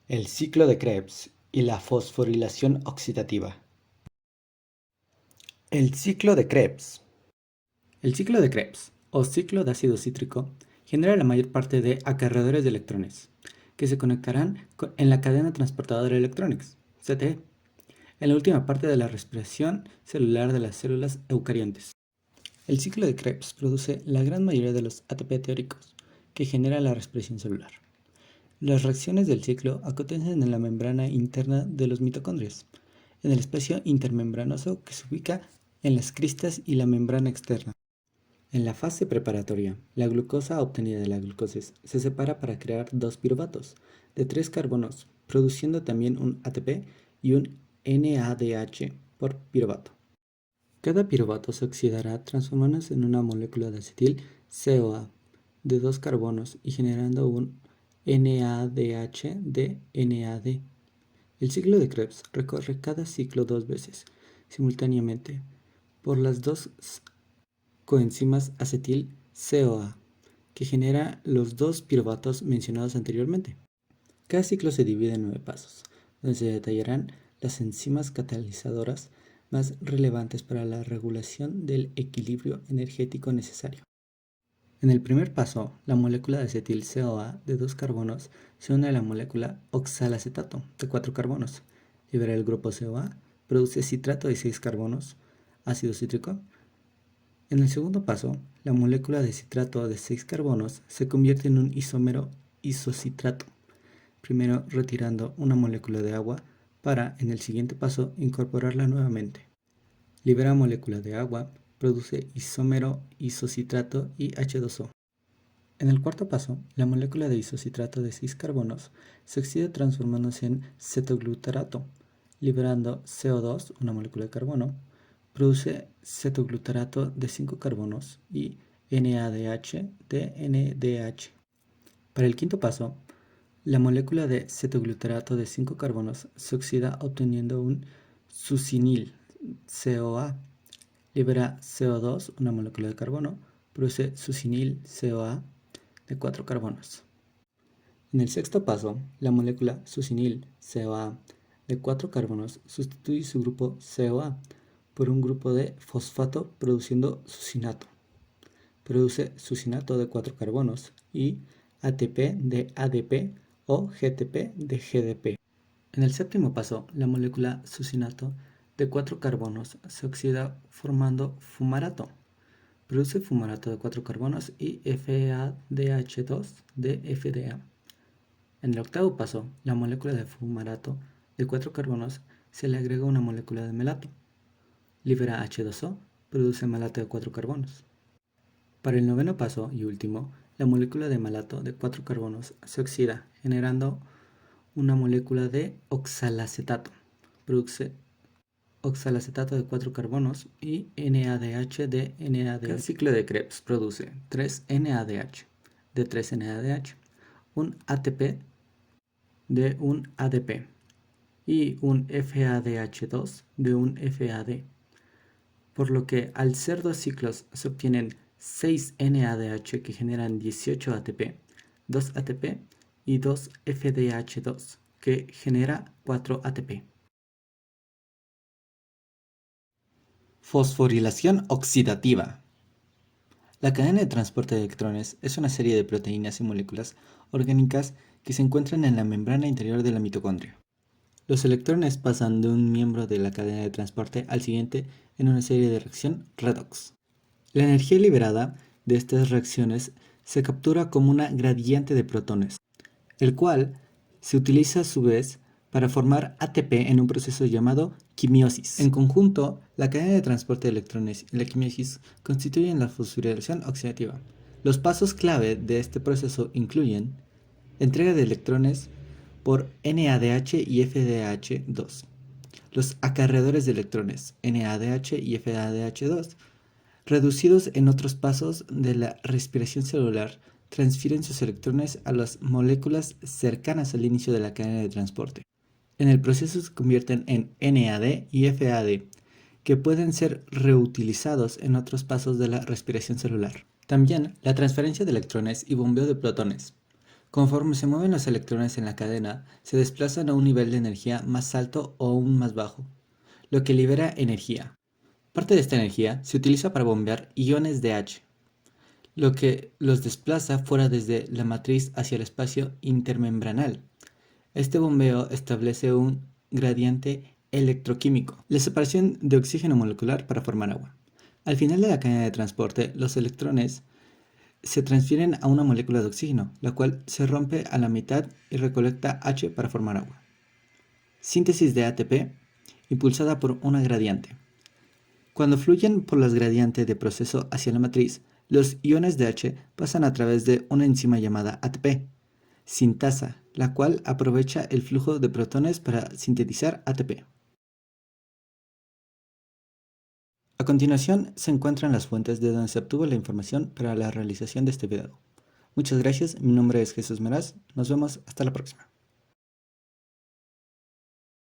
El ciclo de Krebs y la fosforilación oxidativa. El ciclo de Krebs. El ciclo de Krebs, o ciclo de ácido cítrico, genera la mayor parte de acarreadores de electrones, que se conectarán en la cadena transportadora de electrones, CTE, en la última parte de la respiración celular de las células eucariontes. El ciclo de Krebs produce la gran mayoría de los ATP teóricos, que genera la respiración celular. Las reacciones del ciclo acontecen en la membrana interna de los mitocondrios, en el espacio intermembranoso que se ubica en las cristas y la membrana externa. En la fase preparatoria, la glucosa obtenida de la glucosis se separa para crear dos piruvatos de 3 carbonos, produciendo también un ATP y un NADH por piruvato. Cada piruvato se oxidará transformándose en una molécula de acetil CoA de 2 carbonos y generando un NADH de NAD. El ciclo de Krebs recorre cada ciclo 2 veces, simultáneamente, por las dos coenzimas acetil-CoA, que genera los dos piruvatos mencionados anteriormente. Cada ciclo se divide en 9 pasos, donde se detallarán las enzimas catalizadoras más relevantes para la regulación del equilibrio energético necesario. En el primer paso, la molécula de acetil-CoA de 2 carbonos se une a la molécula oxalacetato de 4 carbonos, libera el grupo CoA, produce citrato de 6 carbonos, ácido cítrico. En el segundo paso, la molécula de citrato de 6 carbonos se convierte en un isómero isocitrato, primero retirando una molécula de agua para, en el siguiente paso, incorporarla nuevamente. Libera molécula de agua, produce isómero isocitrato y H2O. En el cuarto paso, la molécula de isocitrato de 6 carbonos se oxida transformándose en cetoglutarato, liberando CO2, una molécula de carbono, produce cetoglutarato de 5 carbonos y NADH de NDH. Para el quinto paso, la molécula de cetoglutarato de 5 carbonos se oxida obteniendo un succinil, CoA, libera CO2, una molécula de carbono, produce succinil CoA de 4 carbonos. En el sexto paso, la molécula succinil CoA de 4 carbonos sustituye su grupo CoA por un grupo de fosfato produciendo succinato. Produce succinato de 4 carbonos y ATP de ADP o GTP de GDP. En el séptimo paso, la molécula succinato de 4 carbonos se oxida formando fumarato. Produce fumarato de 4 carbonos y FADH2 de FDA. En el octavo paso, la molécula de fumarato de 4 carbonos se le agrega una molécula de melato. Libera H2O, produce malato de 4 carbonos. Para el noveno paso y último, la molécula de malato de 4 carbonos se oxida, generando una molécula de oxalacetato. Produce oxalacetato de 4 carbonos y NADH de NADH. El ciclo de Krebs produce 3 NADH de 3 NADH, un ATP de un ADP y un FADH2 de un FAD, por lo que al ser dos ciclos se obtienen 6 NADH que generan 18 ATP, 2 ATP y 2 FDH2 que genera 4 ATP. Fosforilación oxidativa. La cadena de transporte de electrones es una serie de proteínas y moléculas orgánicas que se encuentran en la membrana interior de la mitocondria. Los electrones pasan de un miembro de la cadena de transporte al siguiente en una serie de reacción redox. La energía liberada de estas reacciones se captura como una gradiente de protones, el cual se utiliza a su vez para formar ATP en un proceso llamado quimiosis. En conjunto, la cadena de transporte de electrones y la quimiosis constituyen la fosforilación oxidativa. Los pasos clave de este proceso incluyen entrega de electrones por NADH y FDH2, los acarreadores de electrones NADH y FADH2, reducidos en otros pasos de la respiración celular, transfieren sus electrones a las moléculas cercanas al inicio de la cadena de transporte. En el proceso se convierten en NAD y FAD, que pueden ser reutilizados en otros pasos de la respiración celular. También la transferencia de electrones y bombeo de protones Conforme se mueven los electrones en la cadena, se desplazan a un nivel de energía más alto o aún más bajo, lo que libera energía. Parte de esta energía se utiliza para bombear iones de H, lo que los desplaza fuera desde la matriz hacia el espacio intermembranal. Este bombeo establece un gradiente electroquímico, la separación de oxígeno molecular para formar agua. Al final de la cadena de transporte, los electrones se transfieren a una molécula de oxígeno, la cual se rompe a la mitad y recolecta H para formar agua. Síntesis de ATP, impulsada por una gradiente. Cuando fluyen por las gradientes de proceso hacia la matriz, los iones de H pasan a través de una enzima llamada ATP, sintasa, la cual aprovecha el flujo de protones para sintetizar ATP. A continuación se encuentran las fuentes de donde se obtuvo la información para la realización de este video. Muchas gracias, mi nombre es Jesús Meraz, nos vemos hasta la próxima.